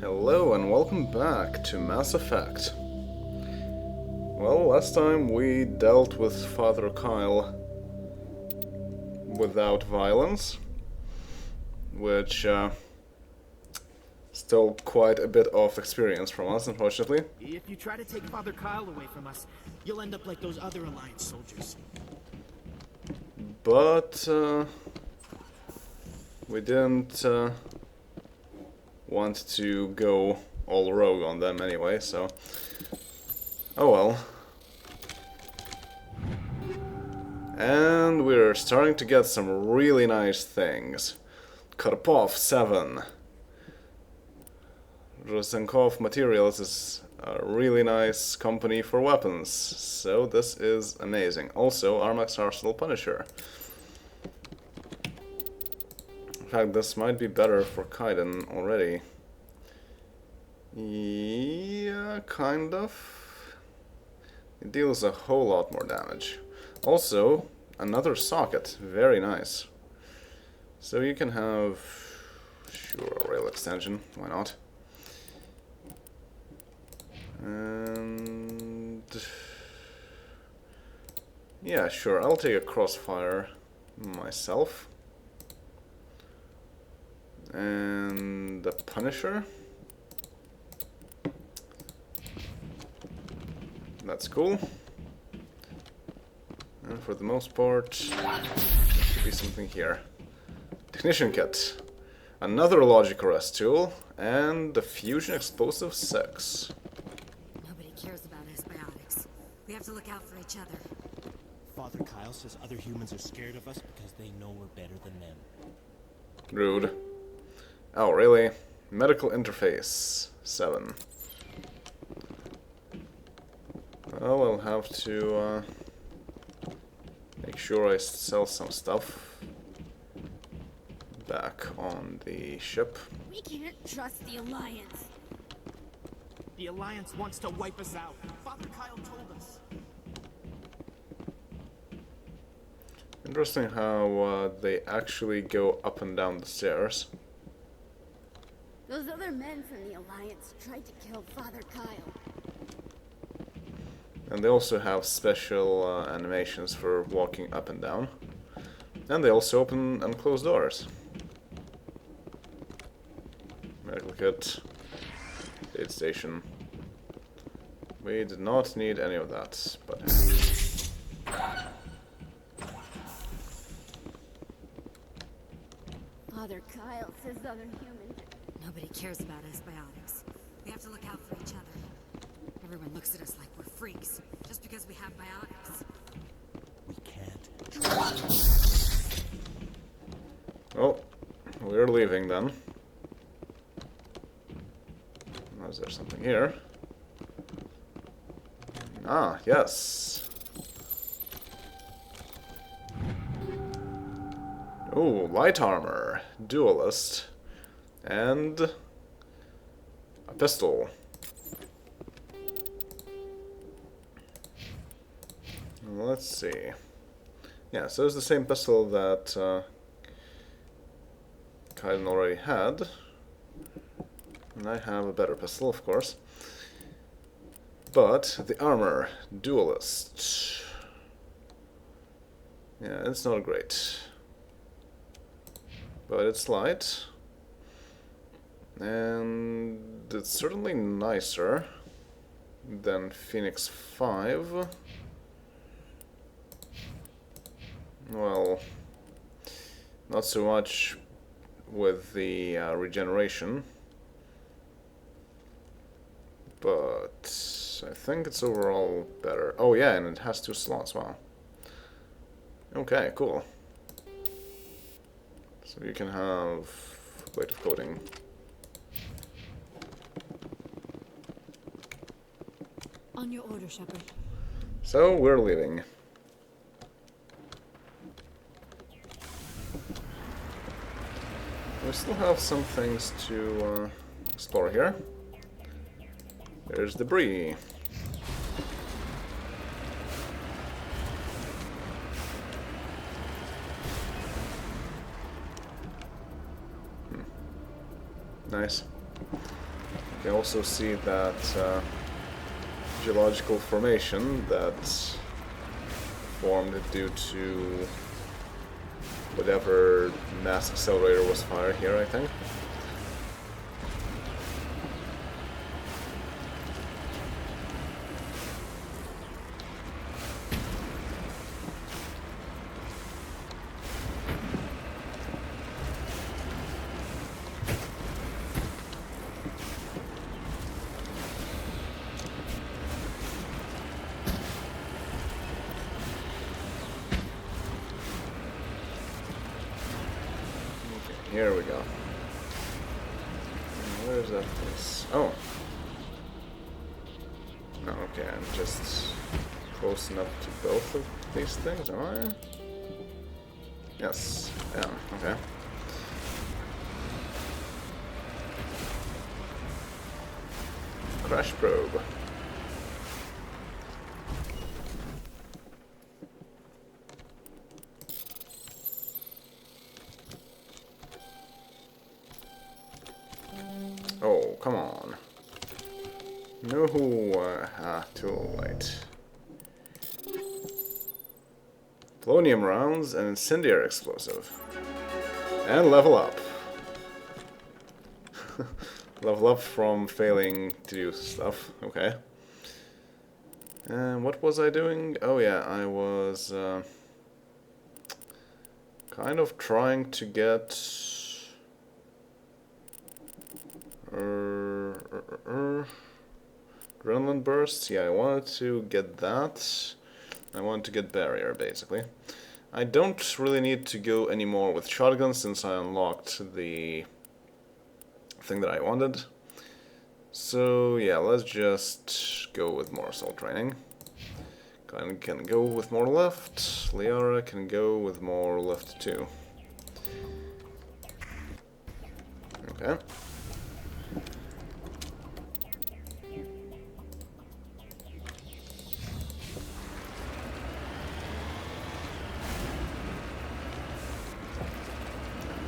Hello and welcome back to Mass Effect. Well, last time we dealt with Father Kyle without violence, which still quite a bit of experience from us, unfortunately. If you try to take Father Kyle away from us, you'll end up like those other Alliance soldiers. But we didn't want to go all rogue on them anyway, so oh well. And we're starting to get some really nice things. Karpov 7. Rosenkov Materials is a really nice company for weapons, so this is amazing. Also, Armax Arsenal Punisher. In fact, this might be better for Kaiden already. Yeah, kind of. It deals a whole lot more damage. Also, another socket. Very nice. So you can have... sure, a rail extension. Why not? And... yeah, sure. I'll take a crossfire myself. And the Punisher. That's cool. And for the most part, there should be something here. Technician Kit. Another logic arrest tool. And the Fusion Explosive 6. Nobody cares about antibiotics. We have to look out for each other. Father Kyle says other humans are scared of us because they know we're better than them. Rude. Oh, really? Medical Interface 7. Well, I'll have to make sure I sell some stuff back on the ship. We can't trust the Alliance. The Alliance wants to wipe us out. Father Kyle told us. Interesting how they actually go up and down the stairs. Those other men from the Alliance tried to kill Father Kyle. And they also have special animations for walking up and down. And they also open and close doors. Medical kit. Aid station. We did not need any of that, but... Father Kyle says other humans. Nobody cares about antibiotics. We have to look out for each other. Everyone looks at us like we're freaks, just because we have biotics. We can't. Oh, we're leaving then. Is there something here? Ah, yes. Oh, light armor, duelist, and a pistol. Let's see. Yeah, so it's the same pistol that Kaiden already had. And I have a better pistol, of course. But the armor, duelist. Yeah, it's not great. But it's light. And it's certainly nicer than Phoenix 5. Well, not so much with the regeneration. But I think it's overall better. Oh yeah, and it has 2 slots, wow. Okay, cool. So you can have weight of coating. On your order, Shepard. So we're leaving. We still have some things to explore here. There's debris. Nice. You can also see that geological formation that formed due to whatever mass accelerator was fired here, I think. Here we go. Where's that place? Oh. No, okay, I'm just close enough to both of these things, am I? Yes, yeah, okay. Crash probe. Oh, come on. No, too late. Polonium rounds and incendiary explosive. And level up. Level up from failing to do stuff, okay. And what was I doing? Oh yeah, I was kind of trying to get Adrenaline bursts, yeah, I wanted to get that. I wanted to get barrier, basically. I don't really need to go anymore with shotgun since I unlocked the thing that I wanted. So yeah, let's just go with more assault training. Can go with more lift. Liara can go with more lift too. Okay.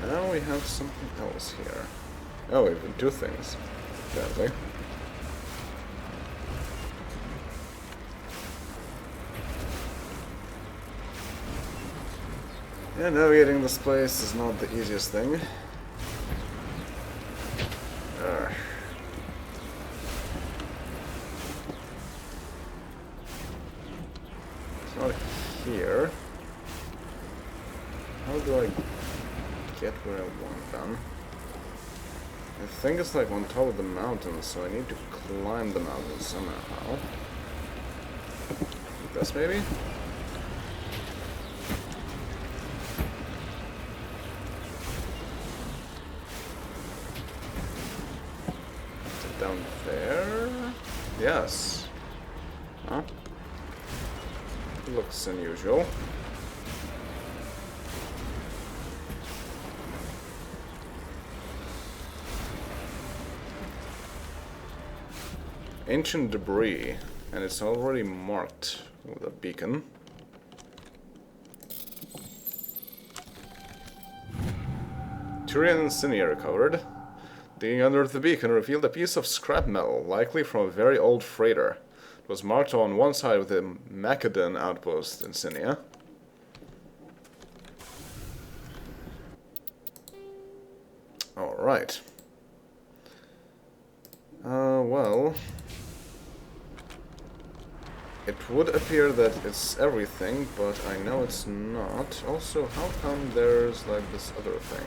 Now we have something else here. Oh, we can do things, apparently. Yeah, navigating this place is not the easiest thing. It's not here. How do I get where I want them? I think it's like on top of the mountain, so I need to climb the mountain somehow. Like this, maybe? Is it down there? Yes. Huh? Looks unusual. Ancient debris, and it's already marked with a beacon. Turian insignia recovered. Digging under the beacon revealed a piece of scrap metal, likely from a very old freighter. It was marked on one side with a Macedon outpost insignia. Alright. Well... It would appear that it's everything, but I know it's not. Also, how come there's like this other thing?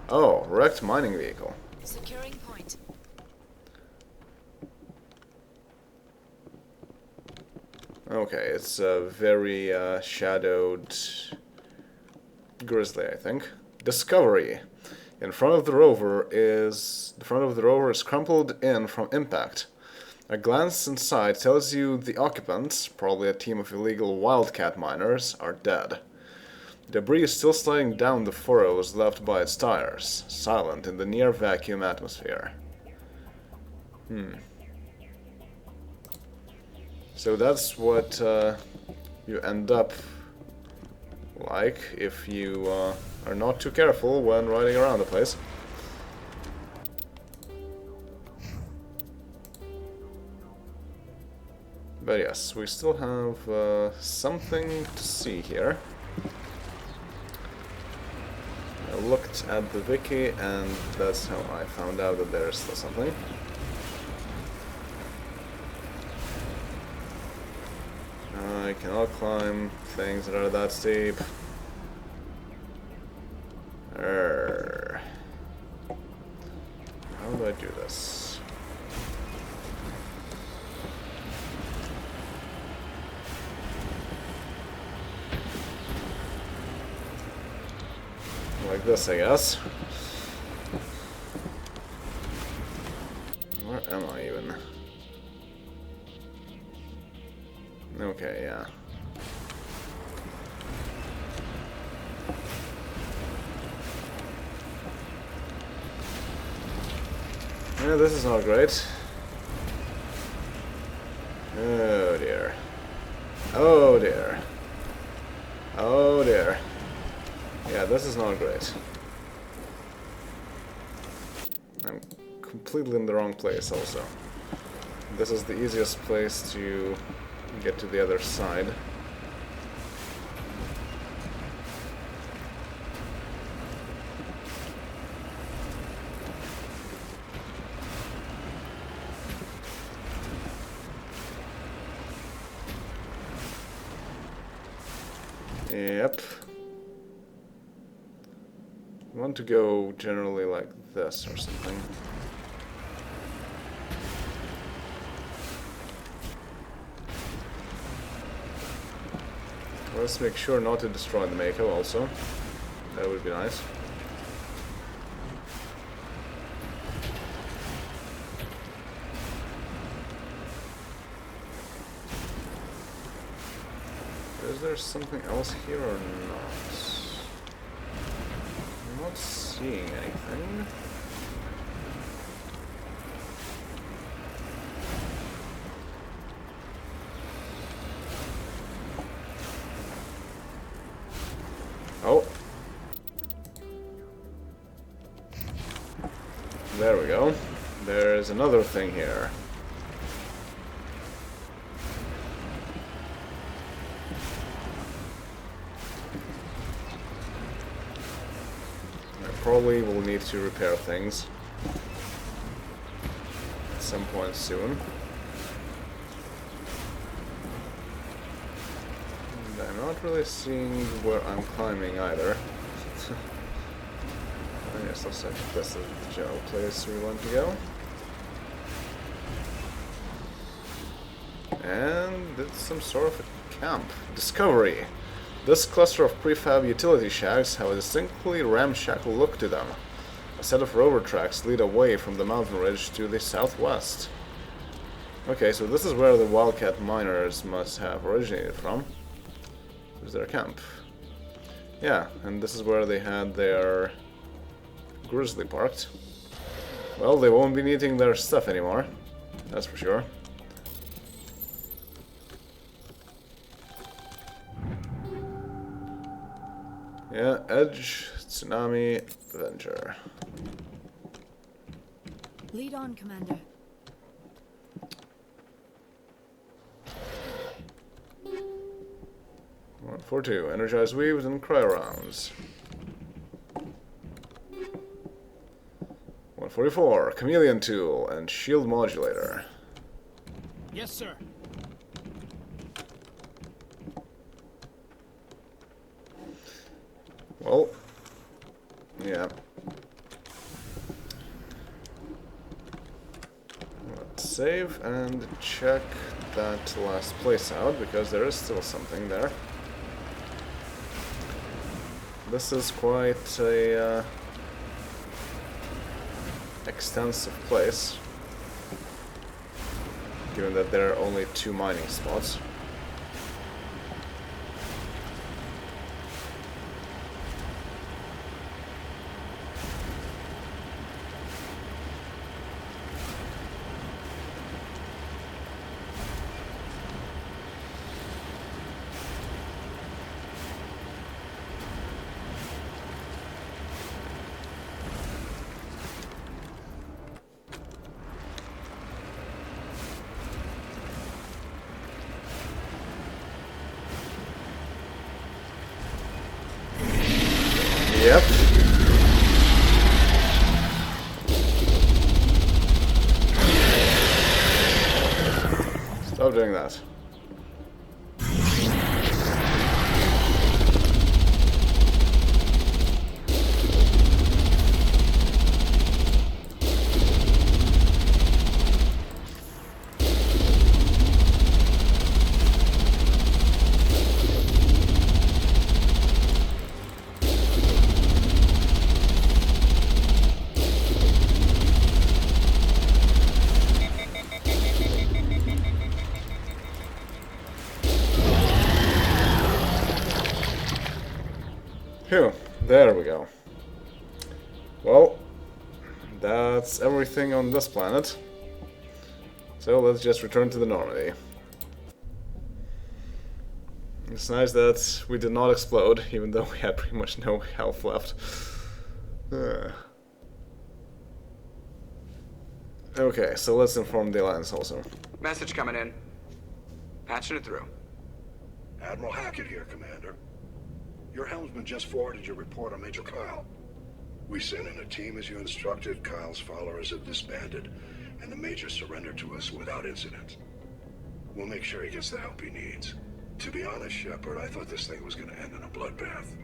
Oh, wrecked mining vehicle. Securing point. Okay, it's a very shadowed grizzly, I think. Discovery. The front of the rover is crumpled in from impact. A glance inside tells you the occupants, probably a team of illegal wildcat miners, are dead. Debris is still sliding down the furrows left by its tires, silent in the near vacuum atmosphere. So that's what you end up like if you are not too careful when riding around the place. But yes, we still have something to see here. I looked at the wiki, and that's how I found out that there's still something. I cannot climb things that are that steep. How do I do this? Like this, I guess. Where am I even? Okay, yeah. Yeah, this is not great. Oh dear. Oh dear. Oh dear. Yeah, this is not great. I'm completely in the wrong place also. This is the easiest place to get to the other side. Yep. I want to go generally like this or something. Let's make sure not to destroy the Mako also. That would be nice. Is there something else here or not? I'm not seeing anything. Oh. There we go. There's another thing here. Probably will need to repair things at some point soon. And I'm not really seeing where I'm climbing either. I guess I'll say this is the general place we want to go. And it's some sort of a camp. Discovery! This cluster of prefab utility shacks have a distinctly ramshackle look to them. A set of rover tracks lead away from the mountain ridge to the southwest. Okay, so this is where the Wildcat miners must have originated from. There's their camp. Yeah, and this is where they had their grizzly parked. Well, they won't be needing their stuff anymore, that's for sure. Yeah, Edge, Tsunami, Avenger. Lead on, Commander. One, 4-2, Energized Weaves and Cryo Rounds. 144, Chameleon Tool and Shield Modulator. Yes, sir. Well, yeah. Let's save and check that last place out, because there is still something there. This is quite a extensive place, given that there are only 2 mining spots. Stop doing that. Phew, there we go. Well, that's everything on this planet. So let's just return to the Normandy. It's nice that we did not explode, even though we had pretty much no health left. Okay, so let's inform the Alliance also. Message coming in. Patching it through. Admiral Hackett here, Commander. Your helmsman just forwarded your report on Major Kyle. We sent in a team as you instructed. Kyle's followers have disbanded, and the Major surrendered to us without incident. We'll make sure he gets the help he needs. To be honest, Shepard, I thought this thing was going to end in a bloodbath.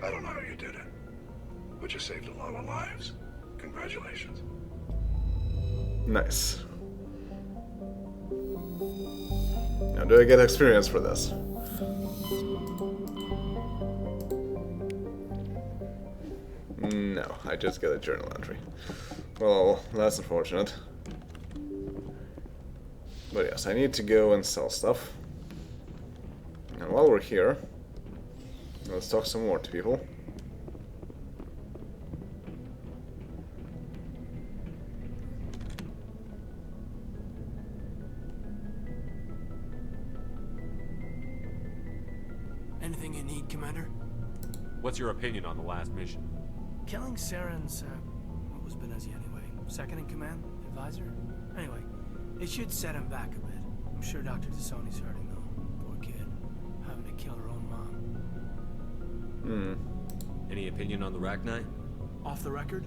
I don't know how you did it, but you saved a lot of lives. Congratulations. Nice. Now, do I get experience for this? No, I just get a journal entry. Well, that's unfortunate. But yes, I need to go and sell stuff. And while we're here, let's talk some more to people. Anything you need, Commander? What's your opinion on the last mission? Killing Saren's, what was Benezi anyway? Second in command? Advisor? Anyway, it should set him back a bit. I'm sure Dr. Tassoni's hurting though. Poor kid. Having to kill her own mom. Any opinion on the Rachni? Off the record?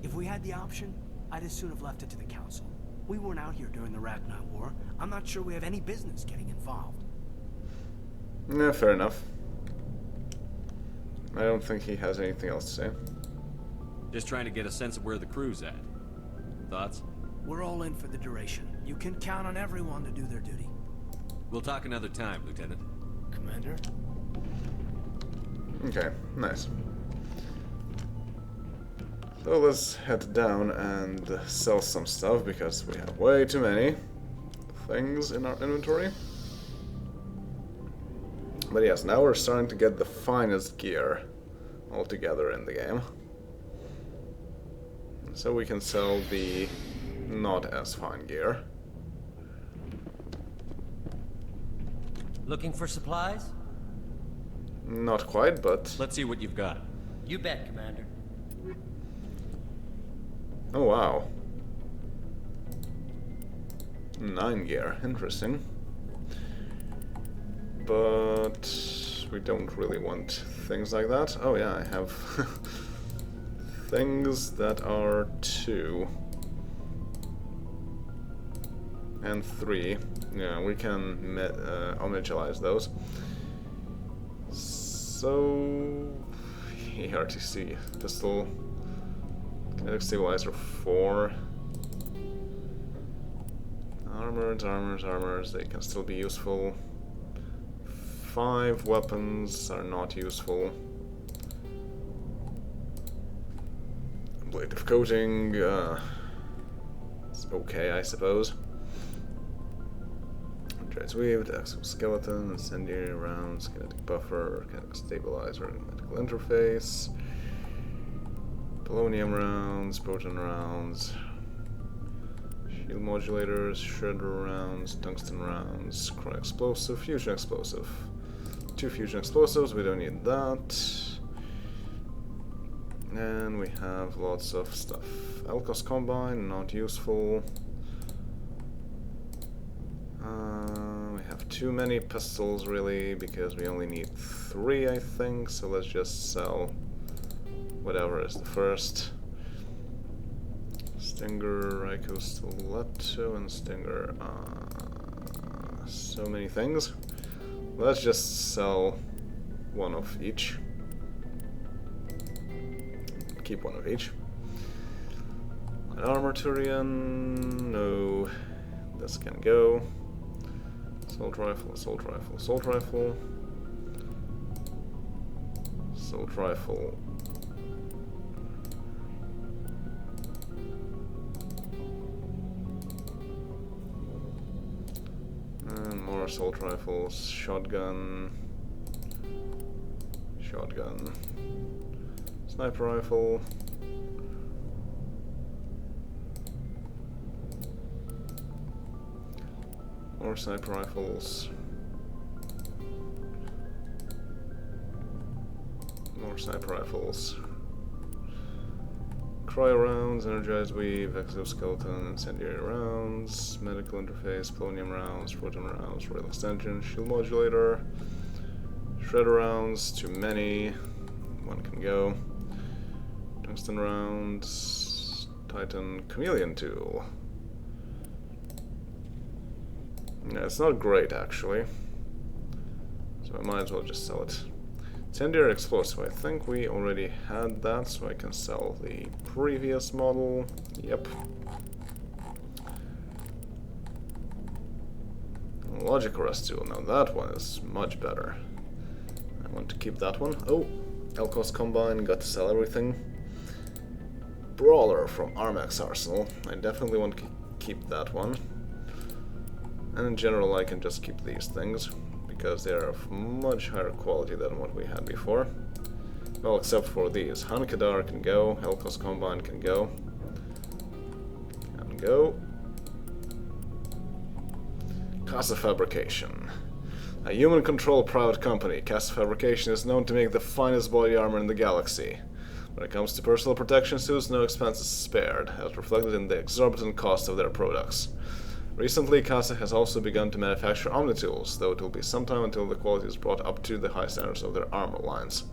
If we had the option, I'd as soon have left it to the Council. We weren't out here during the Rachni War. I'm not sure we have any business getting involved. Yeah, fair enough. I don't think he has anything else to say. Just trying to get a sense of where the crew's at. Thoughts? We're all in for the duration. You can count on everyone to do their duty. We'll talk another time, Lieutenant. Commander? Okay, nice. So let's head down and sell some stuff because we have way too many things in our inventory. But yes, now we're starting to get the finest gear altogether in the game. So we can sell the not as fine gear. Looking for supplies? Not quite, but... Let's see what you've got. You bet, Commander. Oh wow. 9 gear, interesting. But we don't really want things like that. Oh yeah, I have things that are 2 and 3. Yeah, we can omnitualize those. So ERTC pistol, kinetic stabilizer 4. Armors, they can still be useful. 5 weapons are not useful. Blade of coating, it's okay, I suppose. Dread's weaved, exoskeleton, incendiary rounds, kinetic buffer, kinetic stabilizer, medical interface, polonium rounds, proton rounds, shield modulators, shredder rounds, tungsten rounds, chronic explosive, fusion explosive. 2 fusion explosives, we don't need that. And we have lots of stuff. Elkos Combine, not useful. We have too many pistols really, because we only need 3 I think, so let's just sell whatever is the first. Stinger, Ryko Stiletto, and Stinger. so many things. Let's just sell one of each. Keep one of each. An armor Turian, no. This can go. Assault rifle, assault rifle, assault rifle. Assault rifle. And more assault rifles. Shotgun. Shotgun. Sniper rifle. More sniper rifles. More sniper rifles. Cryo rounds, energized weave, exoskeleton, incendiary rounds, medical interface, polonium rounds, proton rounds, rail extension, shield modulator, shredder rounds, too many, one can go, tungsten rounds, titan chameleon tool. Yeah, it's not great actually, so I might as well just sell it. Incendiary explosive, I think we already had that, so I can sell the previous model. Yep. Logic arrest tool, now that one is much better. I want to keep that one. Oh, Elkos Combine, got to sell everything. Brawler from Armax Arsenal, I definitely want to keep that one. And in general I can just keep these things, because they are of much higher quality than what we had before. Well, except for these. Hankadar can go, Elkos Combine can go. Can go. Casa Fabrication. A human-controlled private company, Casa Fabrication is known to make the finest body armor in the galaxy. When it comes to personal protection suits, no expense is spared, as reflected in the exorbitant cost of their products. Recently, Casa has also begun to manufacture Omnitools, though it will be some time until the quality is brought up to the high standards of their armor lines.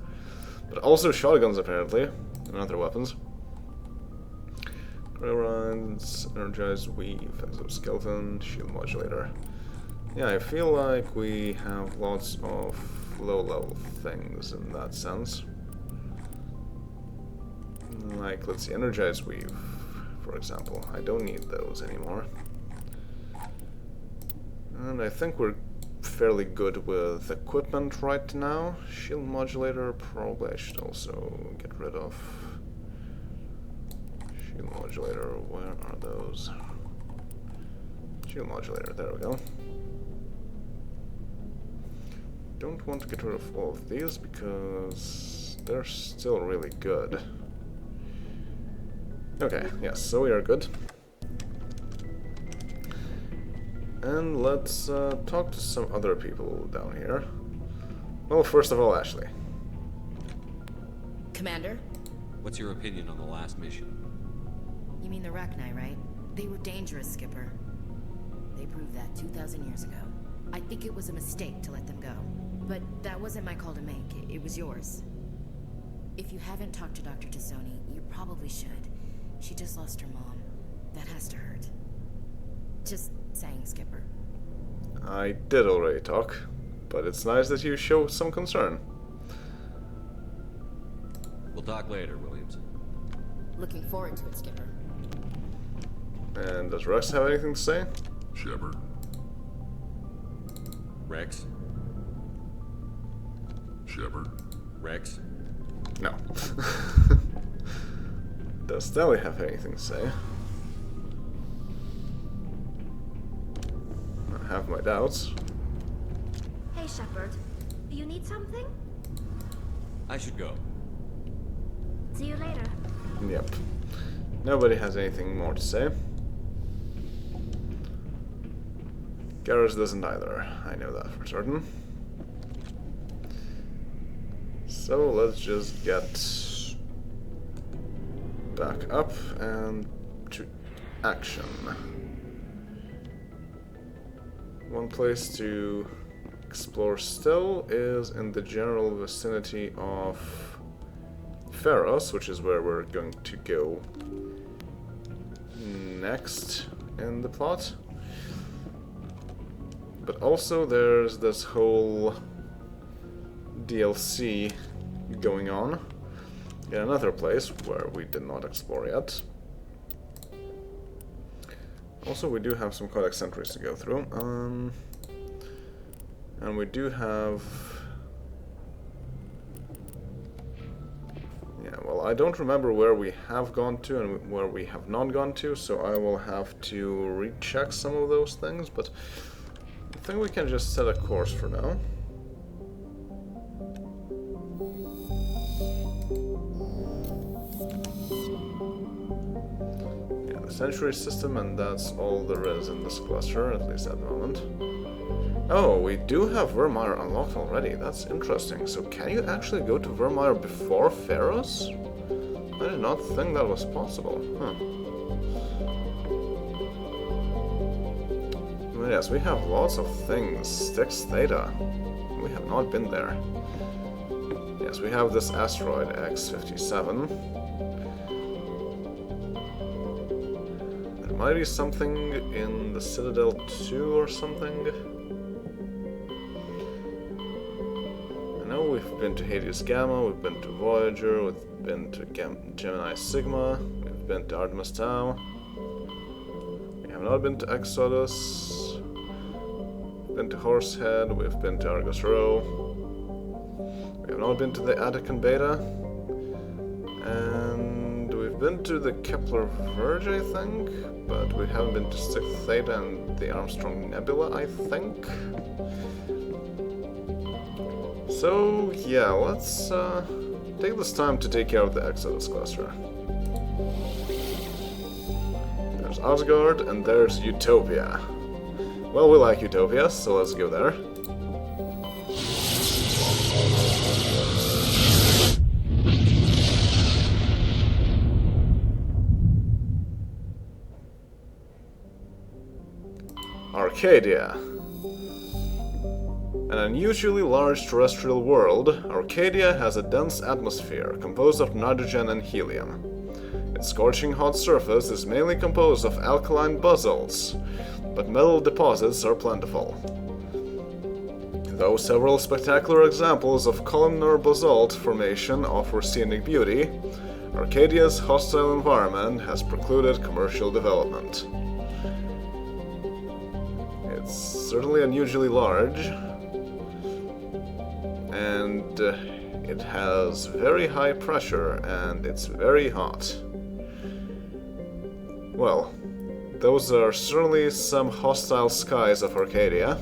But also shotguns, apparently, and other weapons. Railroads, energized weave, exoskeleton, shield modulator. Yeah, I feel like we have lots of low-level things in that sense. Like, let's see, energized weave, for example. I don't need those anymore. And I think we're fairly good with equipment right now. Shield modulator, probably I should also get rid of. Shield modulator, where are those? Shield modulator, there we go. Don't want to get rid of all of these because they're still really good. Okay, yes, so we are good. And let's talk to some other people down here. Well, first of all, Ashley. Commander? What's your opinion on the last mission? You mean the Rachni, right? They were dangerous, Skipper. They proved that 2,000 years ago. I think it was a mistake to let them go. But that wasn't my call to make. It was yours. If you haven't talked to Dr. Tassoni, you probably should. She just lost her mom. That has to hurt. Just saying, Skipper. I did already talk, but it's nice that you show some concern. We'll talk later, Williams. Looking forward to it, Skipper. And does Rex have anything to say? Shepard. Rex? Shepard. Rex? No. Does Stanley have anything to say? I have my doubts. Hey, Shepard. Do you need something? I should go. See you later. Yep. Nobody has anything more to say. Garrus doesn't either. I know that for certain. So let's just get back up and to action. One place to explore still is in the general vicinity of Pharos, which is where we're going to go next in the plot. But also there's this whole DLC going on in another place where we did not explore yet. Also, we do have some codex entries to go through, and we do have... Yeah, well, I don't remember where we have gone to and where we have not gone to, so I will have to recheck some of those things, but I think we can just set a course for now. Century system, and that's all there is in this cluster, at least at the moment. Oh, we do have Vermeer unlocked already. That's interesting. So can you actually go to Vermeer before Pharos? I did not think that was possible. Huh. Well, yes, we have lots of things. Styx Theta. We have not been there. Yes, we have this asteroid X57. Might be something in the Citadel 2 or something. I know we've been to Hades Gamma, we've been to Voyager, we've been to Gemini Sigma, we've been to Artemis Tau. We have not been to Exodus, we've been to Horsehead, we've been to Argus Row. We have not been to the Attican Beta. And we've been to the Kepler Verge, I think. But we haven't been to Styx Theta and the Armstrong Nebula, I think. So, yeah, let's take this time to take care of the Exodus cluster. There's Asgard, and there's Utopia. Well, we like Utopia, so let's go there. Arcadia. An unusually large terrestrial world, Arcadia has a dense atmosphere composed of nitrogen and helium. Its scorching hot surface is mainly composed of alkaline basalts, but metal deposits are plentiful. Though several spectacular examples of columnar basalt formation offer scenic beauty, Arcadia's hostile environment has precluded commercial development. It's certainly unusually large, and it has very high pressure, and it's very hot. Well, those are certainly some hostile skies of Arcadia.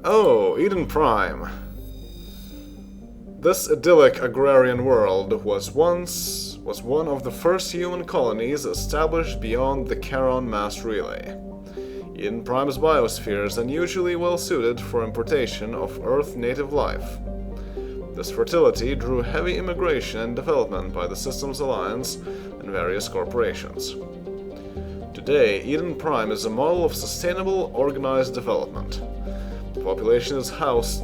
Oh, Eden Prime. This idyllic agrarian world was one of the first human colonies established beyond the Charon mass relay. Eden Prime's biosphere is unusually well suited for importation of Earth-native life. This fertility drew heavy immigration and development by the Systems Alliance and various corporations. Today, Eden Prime is a model of sustainable, organized development. The population is housed...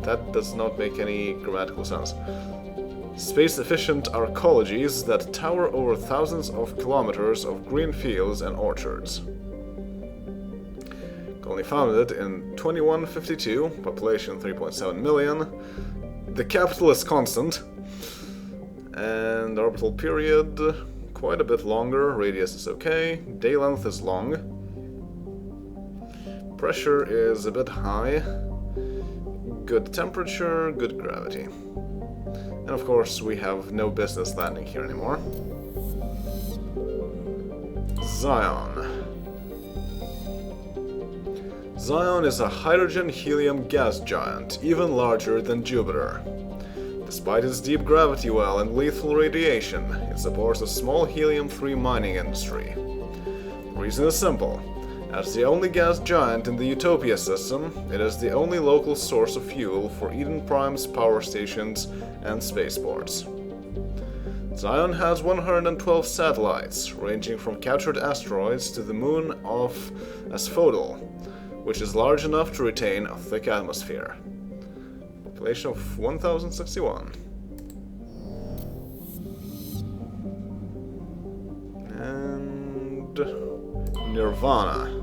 That does not make any grammatical sense. Space-efficient arcologies that tower over thousands of kilometers of green fields and orchards. Colony founded in 2152, population 3.7 million. The capital is constant, and orbital period quite a bit longer. Radius is okay. Day length is long. Pressure is a bit high. Good temperature, good gravity. And of course, we have no business landing here anymore. Zion. Zion is a hydrogen-helium gas giant, even larger than Jupiter. Despite its deep gravity well and lethal radiation, it supports a small helium-3 mining industry. The reason is simple. As the only gas giant in the Utopia system, it is the only local source of fuel for Eden Prime's power stations and spaceports. Zion has 112 satellites, ranging from captured asteroids to the moon of Asphodel, which is large enough to retain a thick atmosphere. Population of 1061. Nirvana.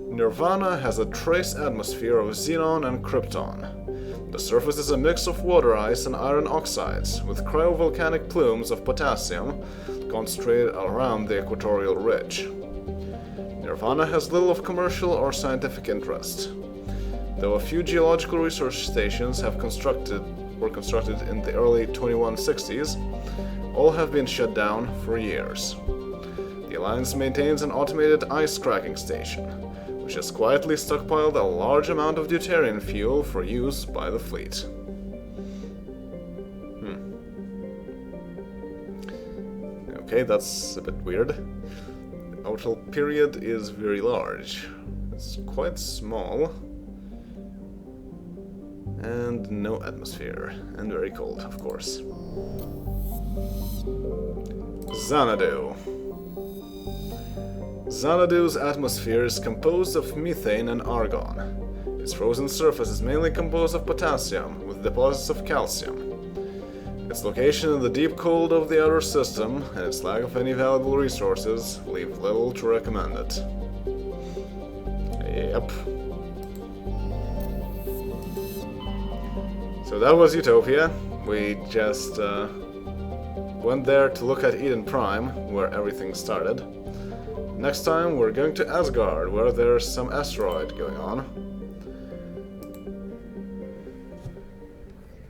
Nirvana has a trace atmosphere of xenon and krypton. The surface is a mix of water ice and iron oxides, with cryovolcanic plumes of potassium concentrated around the equatorial ridge. Nirvana has little of commercial or scientific interest, though a few geological research stations were constructed in the early 2160s. All have been shut down for years. The Alliance maintains an automated ice cracking station, which has quietly stockpiled a large amount of deuterium fuel for use by the fleet. Okay, that's a bit weird. The orbital period is very large. It's quite small. And no atmosphere. And very cold, of course. Xanadu. Xanadu's atmosphere is composed of methane and argon. Its frozen surface is mainly composed of potassium, with deposits of calcium. Its location in the deep cold of the outer system, and its lack of any valuable resources, leave little to recommend it. Yep. So that was Utopia. We just went there to look at Eden Prime, where everything started. Next time we're going to Asgard, where there's some asteroid going on.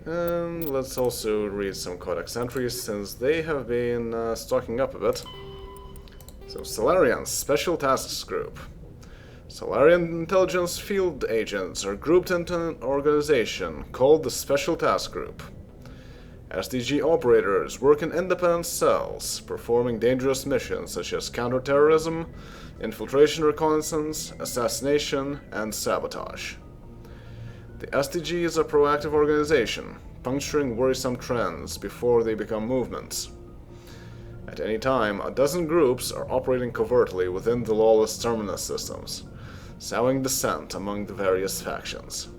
And let's also read some codex entries, since they have been stocking up a bit. So, Solarian's Special Tasks Group. Solarian intelligence field agents are grouped into an organization called the Special Task Group. SDG operators work in independent cells, performing dangerous missions such as counterterrorism, infiltration reconnaissance, assassination, and sabotage. The SDG is a proactive organization, puncturing worrisome trends before they become movements. At any time, a dozen groups are operating covertly within the lawless Terminus systems, sowing dissent among the various factions.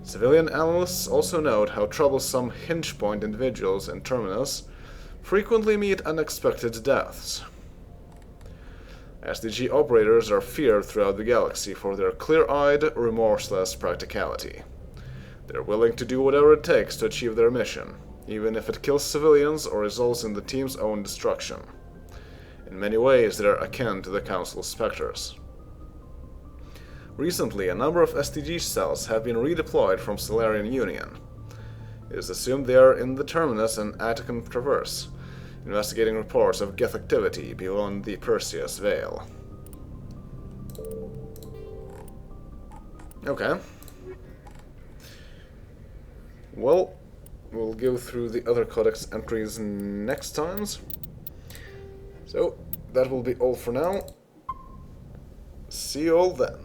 Civilian analysts also note how troublesome hinge point individuals in Terminus frequently meet unexpected deaths. SDG operators are feared throughout the galaxy for their clear-eyed, remorseless practicality. They're willing to do whatever it takes to achieve their mission, even if it kills civilians or results in the team's own destruction. In many ways, they're akin to the Council's specters. Recently, a number of SDG cells have been redeployed from Solarian Union. It is assumed they are in the Terminus and Atticum Traverse, investigating reports of Geth activity beyond the Perseus Veil. Okay. Well, we'll go through the other codex entries next times. So, that will be all for now. See you all then.